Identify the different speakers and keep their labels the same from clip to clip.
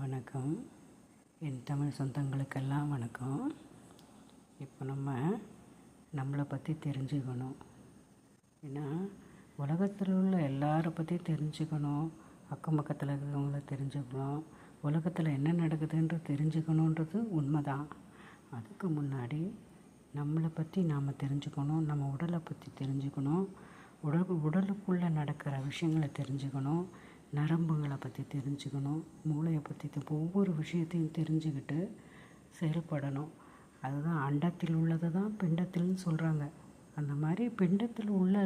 Speaker 1: வணக்கம். என் தமிழ் சொந்தங்களுக்கெல்லாம் வணக்கம். இப்போ நம்மளை பற்றி தெரிஞ்சுக்கணும். ஏன்னா உலகத்தில் உள்ள எல்லாரை பற்றி தெரிஞ்சுக்கணும், அக்கம் பக்கத்தில் இருக்கிறவங்கள தெரிஞ்சுக்கணும், உலகத்தில் என்ன நடக்குதுன்றது தெரிஞ்சுக்கணுன்றது உண்மைதான். அதுக்கு முன்னாடி நம்மளை பற்றி நாம் தெரிஞ்சுக்கணும், நம்ம உடலை பற்றி தெரிஞ்சுக்கணும், உடலுக்குள்ளே நடக்கிற விஷயங்களை தெரிஞ்சுக்கணும், நரம்புகளை பற்றி தெரிஞ்சுக்கணும், மூளையை பற்றி ஒவ்வொரு விஷயத்தையும் தெரிஞ்சுக்கிட்டு செயல்படணும். அதுதான் அண்டத்தில் உள்ளது தான் பிண்டத்தில்னு சொல்கிறாங்க. அந்த மாதிரி பிண்டத்தில் உள்ள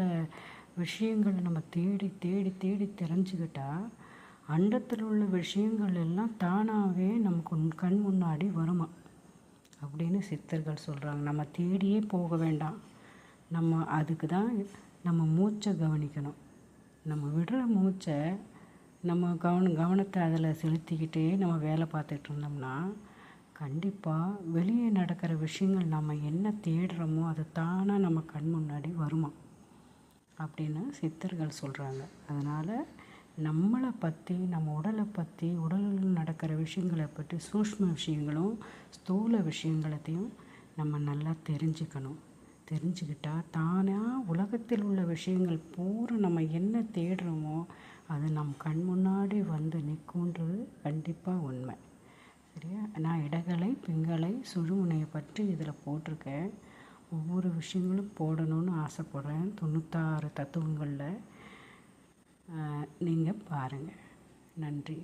Speaker 1: விஷயங்களை நம்ம தேடி தேடி தேடி தெரிஞ்சுக்கிட்டால் அண்டத்தில் உள்ள விஷயங்கள் எல்லாம் தானாகவே நமக்கு கண் முன்னாடி வருமா அப்படின்னு சித்தர்கள் சொல்கிறாங்க. நம்ம தேடியே போக வேண்டாம். நம்ம அதுக்கு தான் நம்ம மூச்சை கவனிக்கணும். நம்ம விடுற மூச்சை நம்ம கவனத்தை அதில் செலுத்திக்கிட்டே நம்ம வேலை பார்த்துட்டு இருந்தோம்னா கண்டிப்பாக வெளியே நடக்கிற விஷயங்கள் நம்ம என்ன தேடுறோமோ அது தானாக நம்ம கண் முன்னாடி வருமா அப்படின்னு சித்தர்கள் சொல்கிறாங்க. அதனால் நம்மளை பற்றி, நம்ம உடலை பற்றி, உடலில் நடக்கிற விஷயங்களை பற்றி, சூக்ஷ்ம விஷயங்களும் ஸ்தூல விஷயங்களத்தையும் நம்ம நல்லா தெரிஞ்சுக்கிட்டால் தானாக உலகத்தில் உள்ள விஷயங்கள் பூரா நம்ம என்ன தேடுறோமோ அது நம் கண் முன்னாடி வந்து நிற்குன்றது கண்டிப்பாக உண்மை. சரியா? நான் இடகலை, பிங்கலை, சுழுமுனையை பற்றி இதில் போட்டிருக்கேன். ஒவ்வொரு விஷயங்களும் போடணும்னு ஆசைப்பட்றேன். 96 தத்துவங்களில் நீங்கள் பாருங்கள். நன்றி.